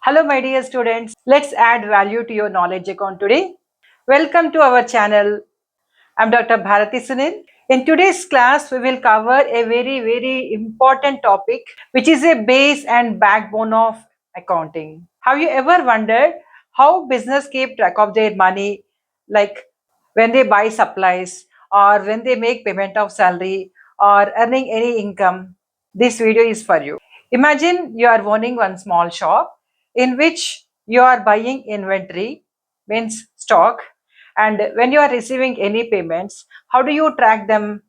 Hello, my dear students. Let's add value to your knowledge account today. Welcome to our channel. I'm Dr. Bharati Sunil. In today's class, we will cover a very important topic, which is a base and backbone of accounting. Have you ever wondered how business keep track of their money, like when they buy supplies or when they make payment of salary or earning any income? This video is for you. Imagine you are owning one small shop in which you are buying inventory, means stock, and when you are receiving any payments, how do you track them?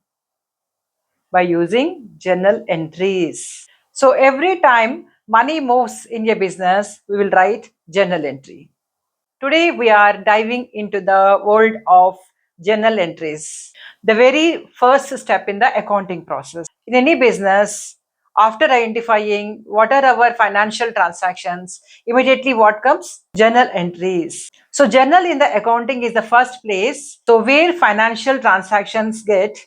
By using journal entries. So every time money moves in your business, we will write journal entry. Today we are diving into the world of journal entries, the very first step in the accounting process. In any business, after identifying what are our financial transactions, immediately what comes? Journal entries. So journal in the accounting is the first place, so where financial transactions get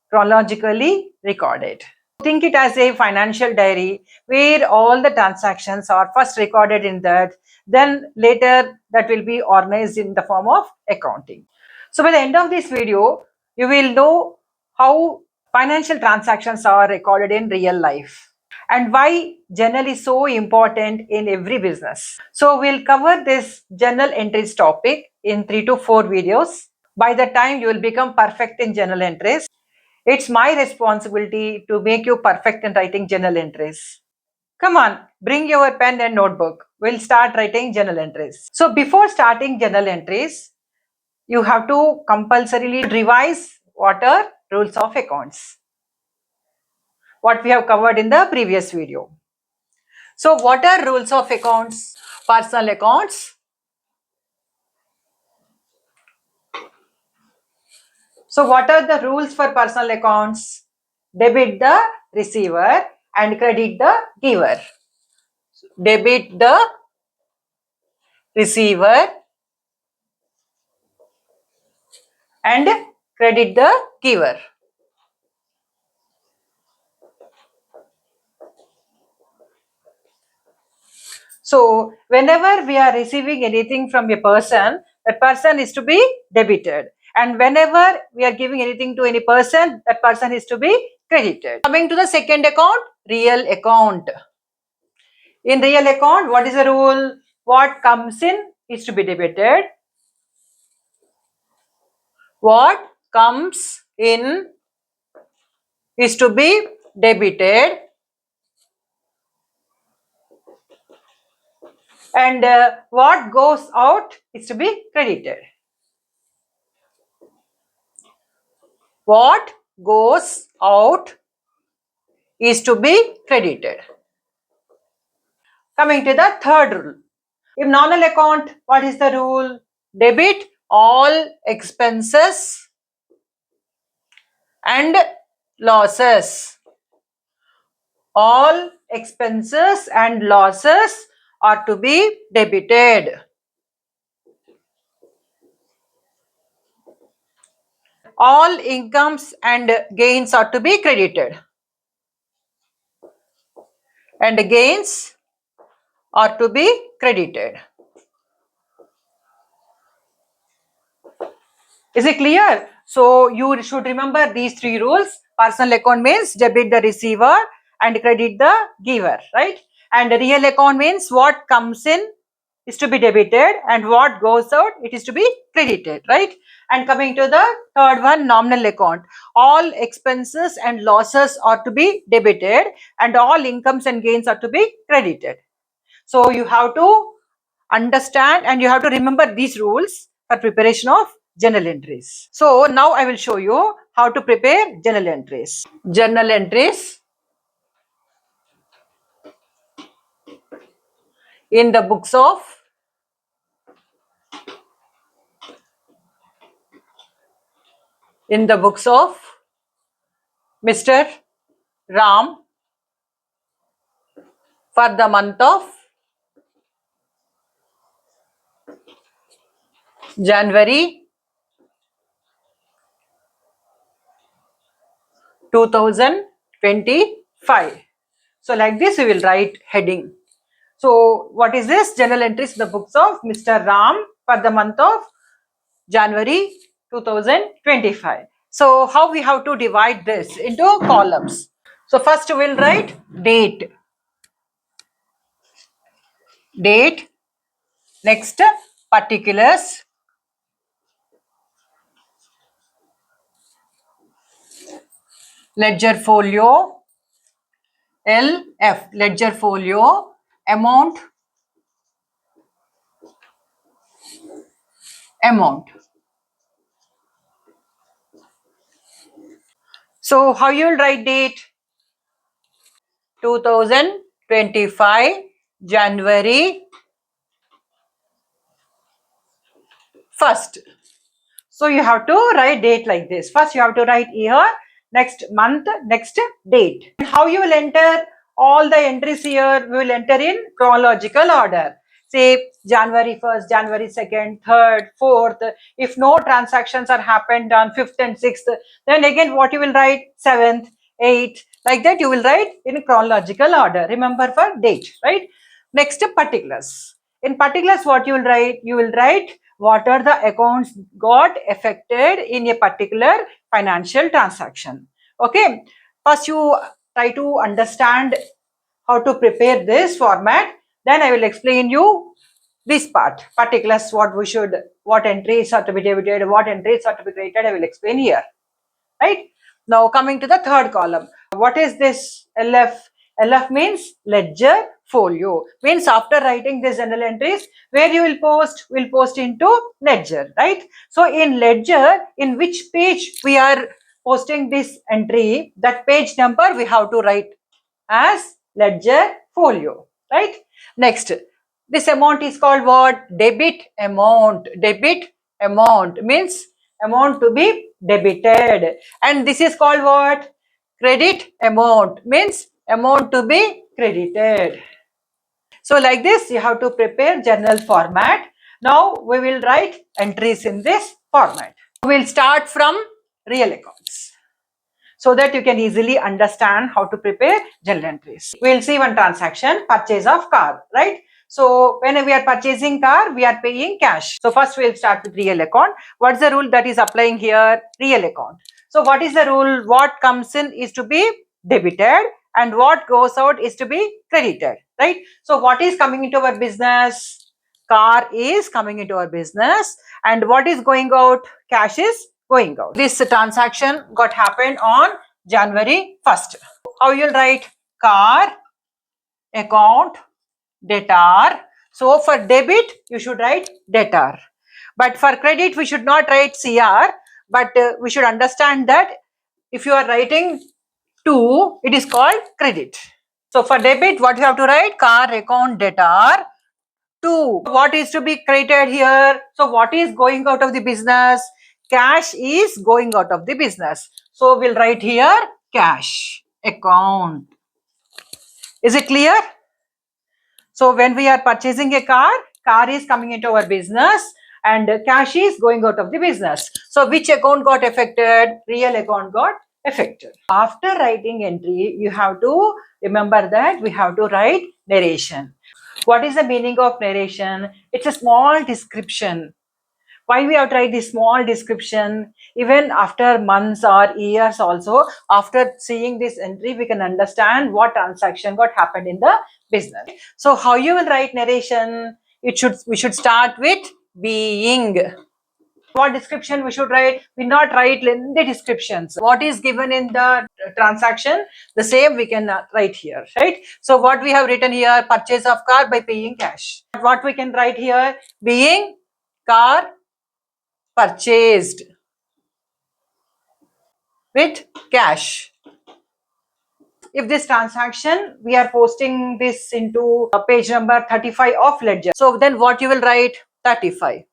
chronologically recorded. Think it as a financial diary where all the transactions are first recorded in that, then later that will be organized in the form of accounting. So by the end of this video, you will know how financial transactions are recorded in real life and why journal is so important in every business. So we'll cover this journal entries topic in 3 to 4 videos. By the time you will become perfect in journal entries, it's my responsibility to make you perfect in writing journal entries. Come on, bring your pen and notebook. We'll start writing journal entries. So before starting journal entries, you have to compulsorily revise what are rules of accounts, what we have covered in the previous video. So what are rules of accounts? Personal accounts. So what are the rules for personal accounts? Debit the receiver and credit the giver. Debit the receiver and credit the giver. So whenever we are receiving anything from a person, that person is to be debited. And whenever we are giving anything to any person, that person is to be credited. Coming to the second account, real account. In real account, what is the rule? What comes in is to be debited. What comes in is to be debited. And what goes out is to be credited. What goes out is to be credited. Coming to the third rule. In normal account, what is the rule? Debit all expenses and losses. All expenses and losses are to be debited. All incomes and gains are to be credited. And gains are to be credited. Is it clear? So you should remember these three rules. Personal account means debit the receiver and credit the giver, right? And real account means what comes in is to be debited and what goes out, it is to be credited, right? And coming to the third one, nominal account. All expenses and losses are to be debited and all incomes and gains are to be credited. So you have to understand and you have to remember these rules for preparation of journal entries. So now I will show you how to prepare journal entries. Journal entries in the books of Mr. Ram for the month of January 2025. So like this we will write heading. So what is this? Journal entries in the books of Mr. Ram for the month of January 2025. So how we have to divide this into columns? So first we'll write date. Date. Next particulars. Ledger folio. LF. Ledger folio. Amount. Amount. So how you will write date? 2025 January 1st. So you have to write date like this. First you have to write year, next month, next date. And how you will enter all the entries here? We will enter in chronological order. Say January 1st, January 2nd, 3rd, 4th. If no transactions are happened on 5th and 6th, then again what you will write? 7th, 8th. Like that you will write in chronological order. Remember for date, right? Next particulars. In particulars what you will write? You will write what are the accounts got affected in a particular financial transaction. Okay, first you try to understand how to prepare this format, then I will explain you this part. Particulars, what entries are to be debited, what entries are to be created, I will explain here, right? Now coming to the third column, what is this LF? LF means ledger folio. Means after writing these journal entries, where you will post? Will post into ledger, right? So in ledger, in which page we are posting this entry, that page number we have to write as ledger folio, right? Next, this amount is called what? Debit amount. Debit amount means amount to be debited, and this is called what? Credit amount means amount to be credited. So like this you have to prepare journal format. Now we will write entries in this format. We will start from real accounts so that you can easily understand how to prepare journal entries. We will see one transaction, purchase of car, right? So when we are purchasing car, we are paying cash. So first we will start with real account. What's the rule that is applying here? Real account. So what is the rule? What comes in is to be debited and what goes out is to be credited, right? So what is coming into our business? Car is coming into our business, and what is going out? Cash is going out. This transaction got happened on January 1st. How you'll write? Car account debtor. So for debit you should write debtor, but for credit we should not write CR, but we should understand that if you are writing to, it is called credit. So for debit what you have to write? Car account debtor. To what is to be created here? So what is going out of the business? Cash is going out of the business. So we'll write here cash account. Is it clear? So when we are purchasing a car, car is coming into our business and cash is going out of the business. So which account got affected? Real account got affected. After writing entry, you have to remember that we have to write narration. What is the meaning of narration? It's a small description. Why we have tried this small description? Even after months or years also, after seeing this entry, we can understand what transaction got happened in the business. So how you will write narration? We should start with being. What description we should write? We not write lengthy descriptions. What is given in the transaction, the same we can write here, right? So what we have written here, purchase of car by paying cash. What we can write here, being car purchased with cash. If this transaction, we are posting this into page number 35 of ledger. So then what you will write? 35.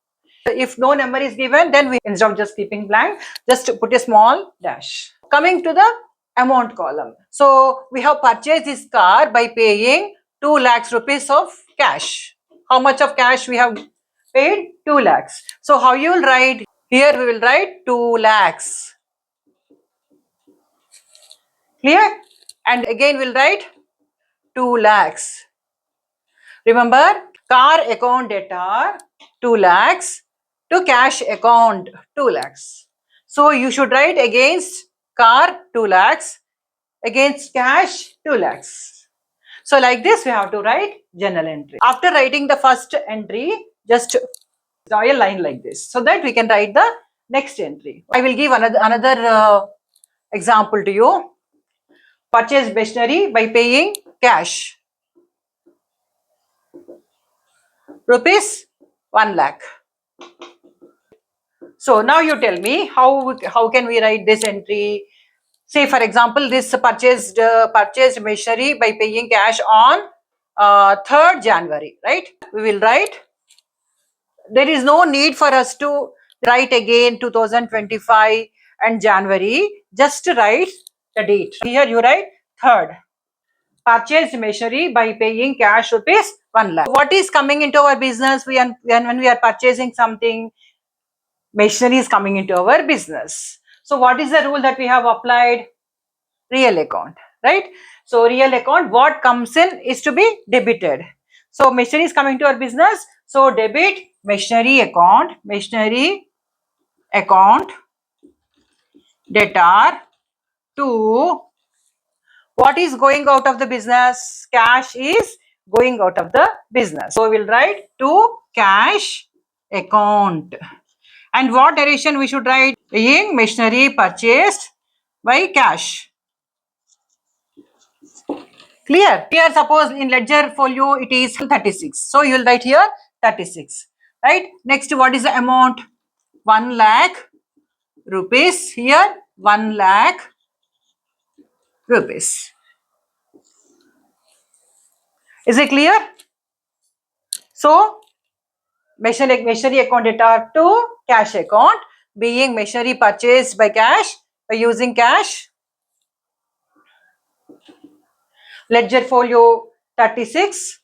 If no number is given, then we, instead of just keeping blank, just put a small dash. Coming to the amount column. So we have purchased this car by paying 2 lakhs rupees of cash. How much of cash we have paid? 2 lakhs. So how you will write? Here we will write 2 lakhs. Clear? And again we'll write 2 lakhs. Remember, car account debtor 2 lakhs to cash account 2 lakhs. So you should write against car 2 lakhs, against cash 2 lakhs. So like this we have to write journal entry. After writing the first entry, just draw a line like this so that we can write the next entry. I will give another example to you. Purchase machinery by paying cash. Rupees 1 lakh. So now you tell me how can we write this entry? Say for example, this purchased machinery by paying cash on 3rd January, right? We will write. There is no need for us to write again 2025 and January. Just write the date. Here you write 3rd. Purchased machinery by paying cash rupees 1 lakh. What is coming into our business when we are purchasing something? Machinery is coming into our business. So what is the rule that we have applied? Real account, right? So real account, what comes in is to be debited. So machinery is coming to our business. So debit machinery account debtor to what is going out of the business? Cash is going out of the business. So we'll write to cash account. And what narration we should write? Being machinery purchased by cash. Clear? Here suppose in ledger folio it is 36. So you will write here 36. Right? Next, what is the amount? 1 lakh rupees. Here 1 lakh rupees. Is it clear? So machinery account debtor to cash account, being machinery purchased by cash, by using cash. Ledger folio 36.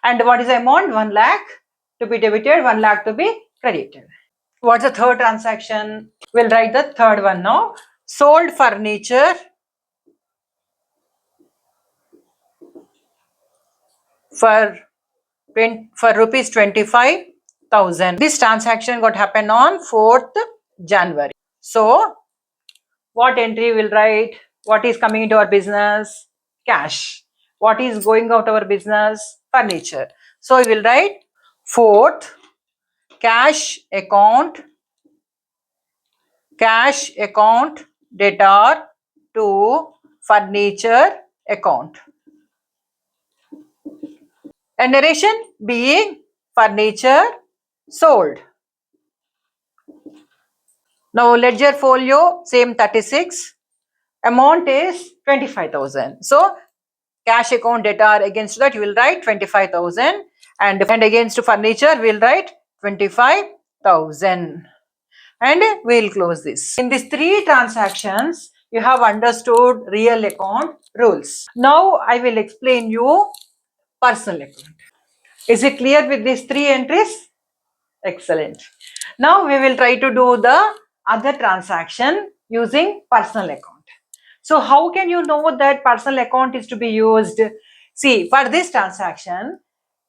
And what is the amount? 1 lakh to be debited, 1 lakh to be credited. What's the third transaction? We'll write the third one now. Sold furniture for rupees 25,000. This transaction got happened on 4th January. So what entry will write? What is coming into our business? Cash. What is going out our business? Furniture. So we will write 4th cash account debtor to furniture account. And narration being furniture sold. Now ledger folio same 36. Amount is 25,000. So cash account debtor, against that you will write 25,000, and against furniture we will write 25,000. And we will close this. In these three transactions, you have understood real account rules. Now I will explain you personal account. Is it clear with these three entries? Excellent. Now we will try to do the other transaction using personal account. So how can you know that personal account is to be used? See, for this transaction,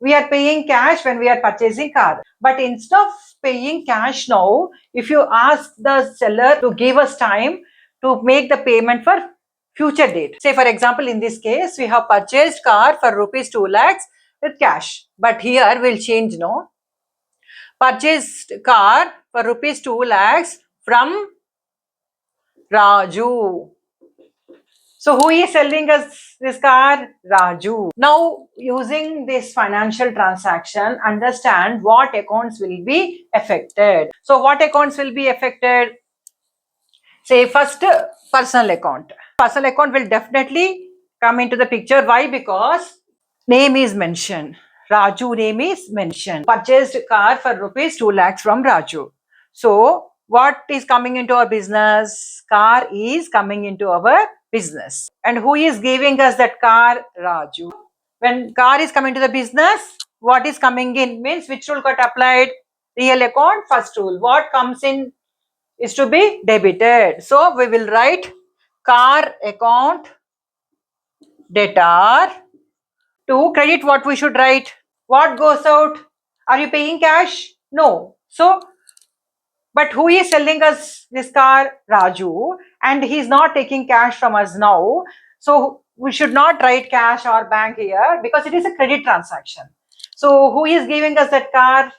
we are paying cash when we are purchasing car. But instead of paying cash now, if you ask the seller to give us time to make the payment for future date. Say for example, in this case, we have purchased car for rupees 2 lakhs with cash. But here we'll change, no? Purchased car for rupees 2 lakhs from Raju. So who is selling us this car? Raju. Now using this financial transaction, understand what accounts will be affected. So what accounts will be affected? Say first personal account. Personal account will definitely come into the picture. Why? Because name is mentioned. Raju name is mentioned. Purchased car for rupees 2 lakhs from Raju. So what is coming into our business? Car is coming into our business. And who is giving us that car? Raju. When car is coming to the business, what is coming in? Means which rule got applied? Real account, first rule. What comes in is to be debited. So we will write car account debtor. To credit, what we should write? What goes out? Are you paying cash? No. So, but who is selling us this car? Raju, and he's not taking cash from us now. So we should not write cash or bank here because it is a credit transaction. So who is giving us that car?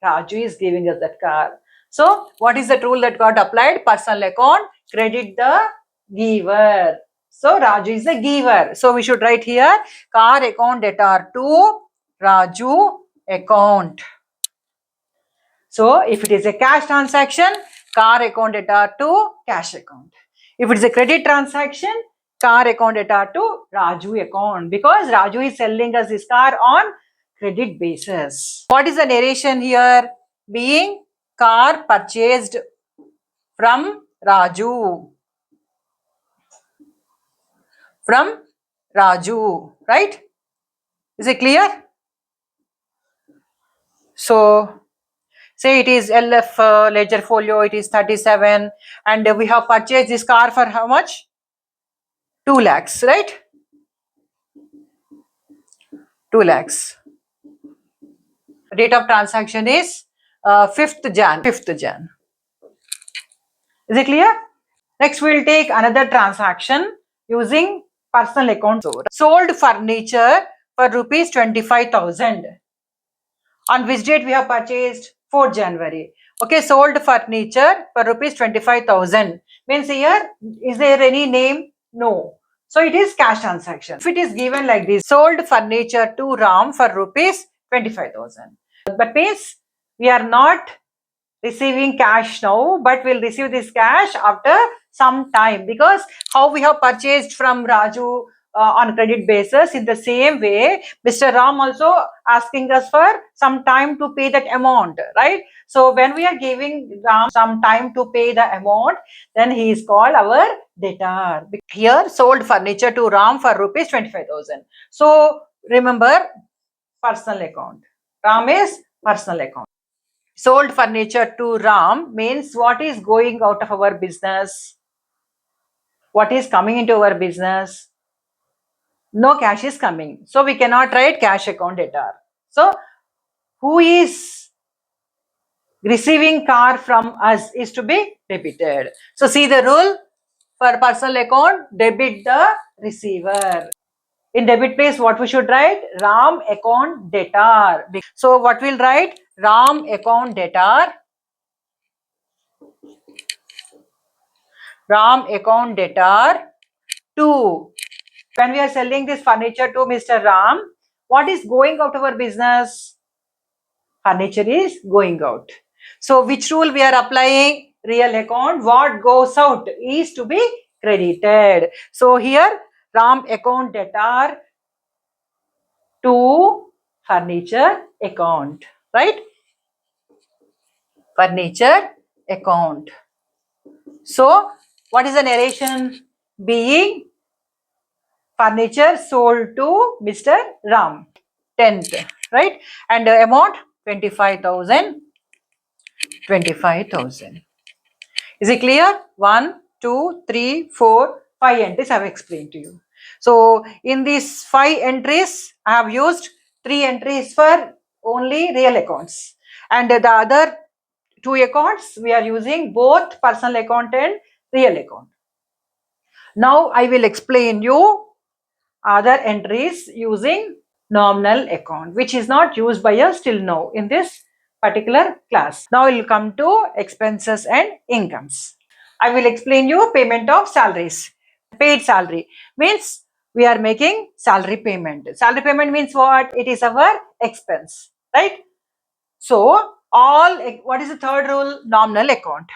Raju is giving us that car. So what is the rule that got applied? Personal account, credit the giver. So Raju is the giver. So we should write here car account debtor to Raju account. So if it is a cash transaction, car account debtor to cash account. If it is a credit transaction, car account debtor to Raju account, because Raju is selling us this car on credit basis. What is the narration here? Being car purchased from Raju. From Raju, right? Is it clear? So say it is LF ledger folio, it is 37, and we have purchased this car for how much? 2 lakhs, right? 2 lakhs. Date of transaction is 5th Jan. 5th Jan. Is it clear? Next, we will take another transaction using personal account. Sold furniture for rupees 25,000. On which date we have purchased? 4th January. Okay, sold furniture for rupees 25,000. Means here, is there any name? No. So it is cash transaction. If it is given like this, sold furniture to Ram for rupees 25,000. But means we are not receiving cash now, but we'll receive this cash after some time, because how we have purchased from Raju on credit basis, in the same way Mr. Ram also asking us for some time to pay that amount, right? So when we are giving Ram some time to pay the amount, then he is called our debtor. Here sold furniture to Ram for rupees 25,000. So remember, personal account. Ram is personal account. Sold furniture to Ram means what is going out of our business? What is coming into our business? No cash is coming. So we cannot write cash account debtor. So who is receiving car from us is to be debited. So see the rule for personal account, debit the receiver. In debit place, what we should write? Ram account debtor. So what we'll write? Ram account debtor. Ram account debtor to. When we are selling this furniture to Mr. Ram, what is going out of our business? Furniture is going out. So which rule we are applying? Real account. What goes out is to be credited. So here Ram account debtor to furniture account, right? Furniture account. So what is the narration? Being furniture sold to Mr. Ram, 10th, right? And the amount 25,000. 25,000. Is it clear? 1, 2, 3, 4, 5 entries I have explained to you. So in these 5 entries, I have used 3 entries for only real accounts, and the other 2 accounts we are using both personal account and real account. Now I will explain you other entries using nominal account, which is not used by us till now in this particular class. Now we will come to expenses and incomes. I will explain you payment of salaries. Paid salary means we are making salary payment. Salary payment means what? It is our expense, right? So all, what is the third rule? Nominal account.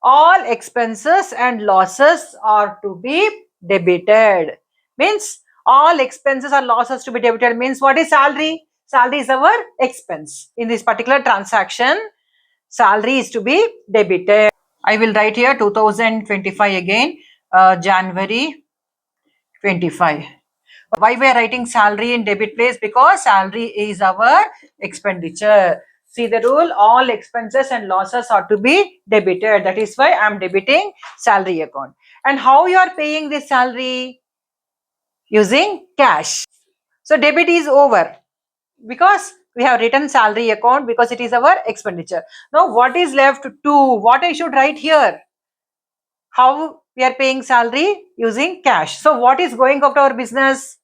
All expenses and losses are to be debited. Means all expenses or losses to be debited means what is salary? Salary is our expense. In this particular transaction, salary is to be debited. I will write here 2025 again, January 25. Why we are writing salary in debit place? Because salary is our expenditure. See the rule, all expenses and losses are to be debited. That is why I am debiting salary account. And how you are paying this salary? Using cash. So debit is over. because we have written salary account because it is our expenditure. Now what is left to, what I should write here? How we are paying salary? Using cash. So what is going out of our business?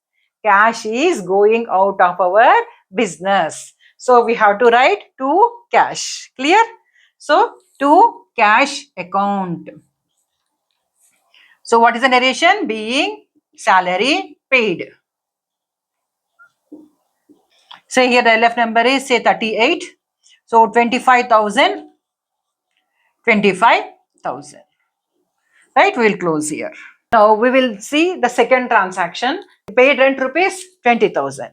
Cash is going out of our business. So we have to write to cash. Clear? So to cash account. So what is the narration? Being salary paid. Say here the LF number is say 38. So 25,000. 25,000. Right? We will close here. Now we will see the second transaction. Paid rent rupees 20,000.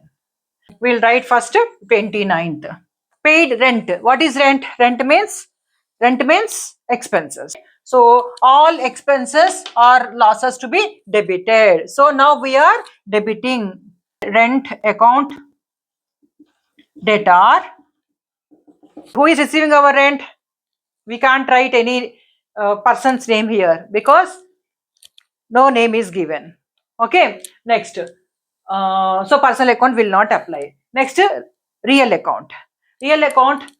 We will write first 29th. Paid rent. What is rent? Rent means expenses. So all expenses or losses to be debited. So now we are debiting rent account debtor. Who is receiving our rent? We can't write any person's name here because no name is given. Okay. Next. So personal account will not apply. Next, real account. Real account.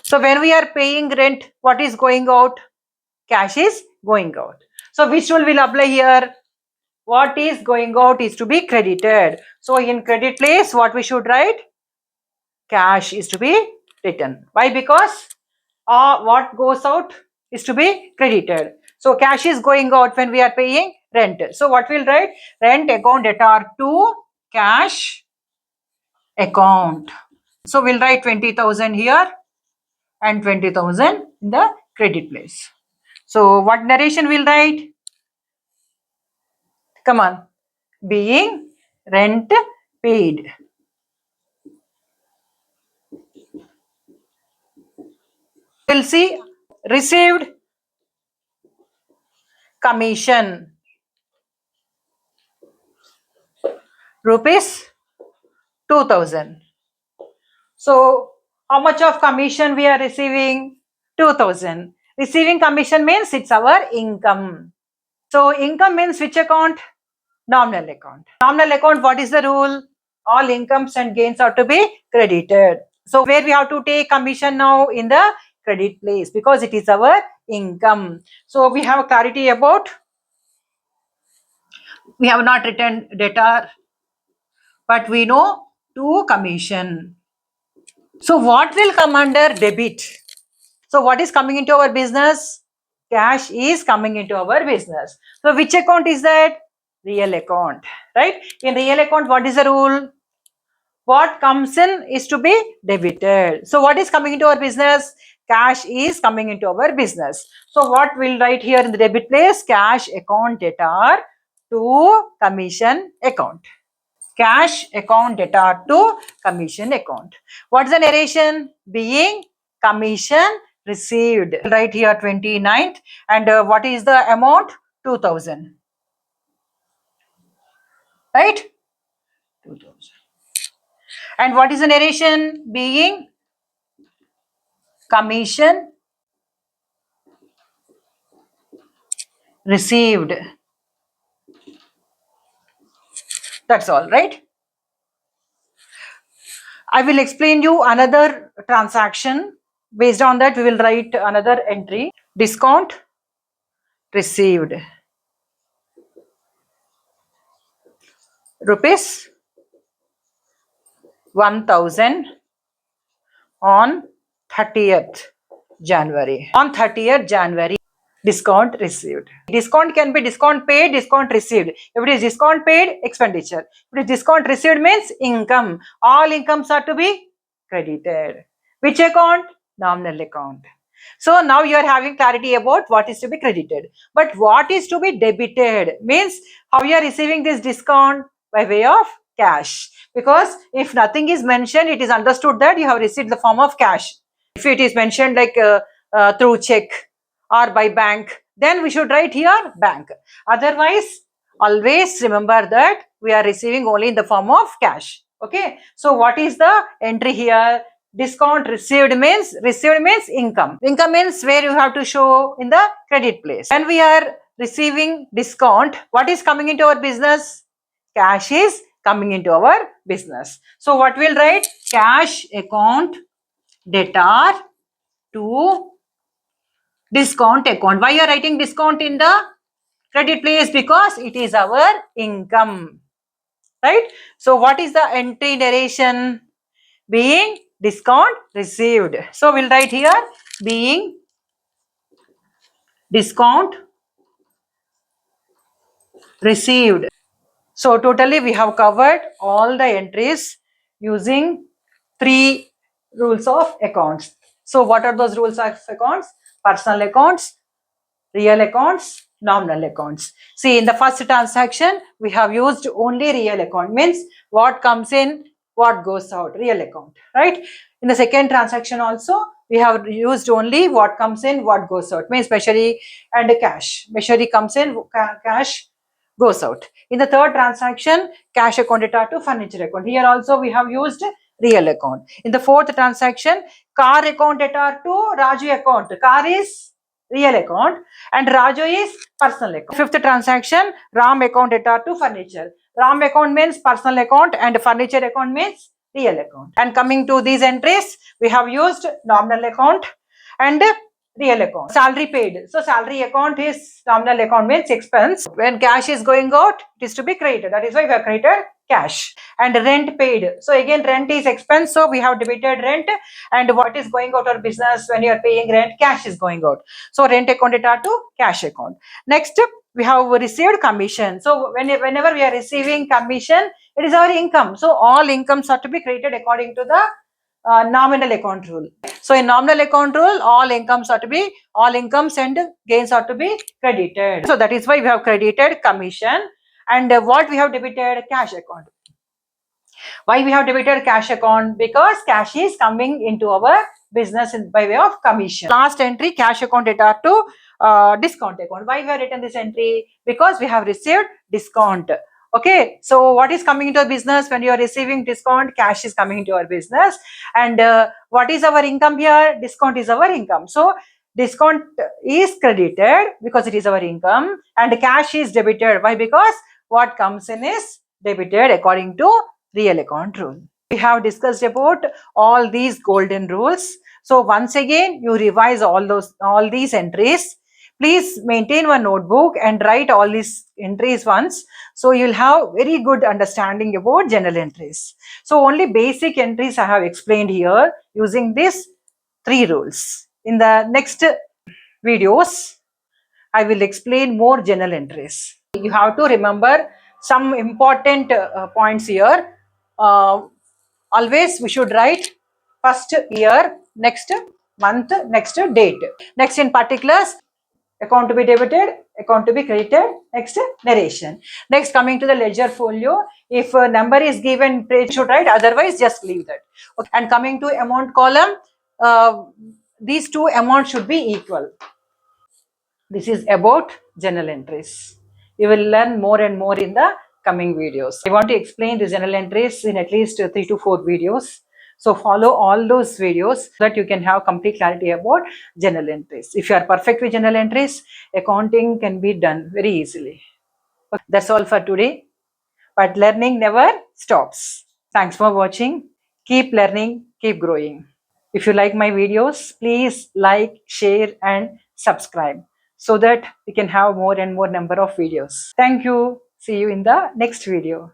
So when we are paying rent, what is going out? Cash is going out. So which rule will apply here? What is going out is to be credited. So in credit place, what we should write? Cash is to be written. Why? Because what goes out is to be credited. So cash is going out when we are paying rent. So what we'll write? Rent account debtor to cash account. So we'll write 20,000 here and 20,000 in the credit place. So what narration we'll write? Come on. Being rent paid. We'll see received commission rupees 2,000. So how much of commission we are receiving? 2,000. Receiving commission means it's our income. So income means which account? Nominal account. Nominal account, what is the rule? All incomes and gains are to be credited. So where we have to take commission now? In the credit place because it is our income. So we have clarity about, we have not written debtor, but we know to commission. So what will come under debit? So what is coming into our business? Cash is coming into our business. So which account is that? Real account, right? In real account, what is the rule? What comes in is to be debited. So what is coming into our business? Cash is coming into our business. So what we'll write here in the debit place? Cash account debtor to commission account. Cash account debtor to commission account. What's the narration? Being commission received. Right here 29th. And what is the amount? 2,000. Right? 2,000. And what is the narration? Being commission received. That's all, right? I will explain you another transaction. Based on that, we will write another entry. Discount received. Rupees 1,000 on 30th January. On 30th January, discount received. Discount can be discount paid, discount received. If it is discount paid, expenditure. If it is discount received means income. All incomes are to be credited. Which account? Nominal account. So now you are having clarity about what is to be credited. But what is to be debited means how you are receiving this discount by way of cash. Because if nothing is mentioned, it is understood that you have received the form of cash. If it is mentioned like through check or by bank, then we should write here bank. Otherwise, always remember that we are receiving only in the form of cash. Okay. So what is the entry here? Discount received means income. Income means where you have to show in the credit place. When we are receiving discount, what is coming into our business? Cash is coming into our business. So what we'll write? Cash account debtor to discount account. Why you are writing discount in the credit place? Because it is our income, right? So what is the entry narration? Being discount received. So we'll write here being discount received. So totally we have covered all the entries using 3 rules of accounts. So what are those rules of accounts? Personal accounts, real accounts, nominal accounts. See, in the first transaction, we have used only real account, means what comes in, what goes out, real account, right? In the second transaction also, we have used only what comes in, what goes out, means treasury and cash. Treasury comes in, cash goes out. In the third transaction, cash account debtor to furniture account. Here also we have used real account. In the fourth transaction, car account debtor to Raju account. Car is real account and Raju is personal account. Fifth transaction, Ram account debtor to furniture. Ram account means personal account and furniture account means real account. And coming to these entries, we have used nominal account and real account. Salary paid. So salary account is nominal account means expense. When cash is going out, it is to be credited. That is why we have created cash. And rent paid. So again, rent is expense. So we have debited rent. And what is going out of business when you are paying rent? Cash is going out. So rent account debtor to cash account. Next, we have received commission. So whenever we are receiving commission, it is our income. So all incomes are to be created according to the nominal account rule. So in nominal account rule, all incomes and gains are to be credited. So that is why we have credited commission and what we have debited? Cash account. Why we have debited cash account? Because cash is coming into our business by way of commission. Last entry, cash account debtor to discount account. Why we have written this entry? Because we have received discount. Okay, so what is coming into a business when you are receiving discount? Cash is coming into our business. And what is our income here? Discount is our income. So discount is credited because it is our income and cash is debited. Why? Because what comes in is debited according to real account rule. We have discussed about all these golden rules. So once again, you revise all these entries. Please maintain one notebook and write all these entries once. So you'll have very good understanding about journal entries. So only basic entries I have explained here using these 3 rules. In the next videos, I will explain more journal entries. You have to remember some important points here. Always we should write first year, next month, next date. Next in particulars, account to be debited, account to be credited, next narration. Next coming to the ledger folio, if a number is given, you should write, otherwise just leave that. Okay. And coming to amount column, these 2 amounts should be equal. This is about journal entries. You will learn more and more in the coming videos. I want to explain the journal entries in at least 3 to 4 videos. So follow all those videos so that you can have complete clarity about journal entries. If you are perfect with journal entries, accounting can be done very easily. Okay, that's all for today. But learning never stops. Thanks for watching. Keep learning, keep growing. If you like my videos, please like, share and subscribe so that we can have more and more number of videos. Thank you. See you in the next video.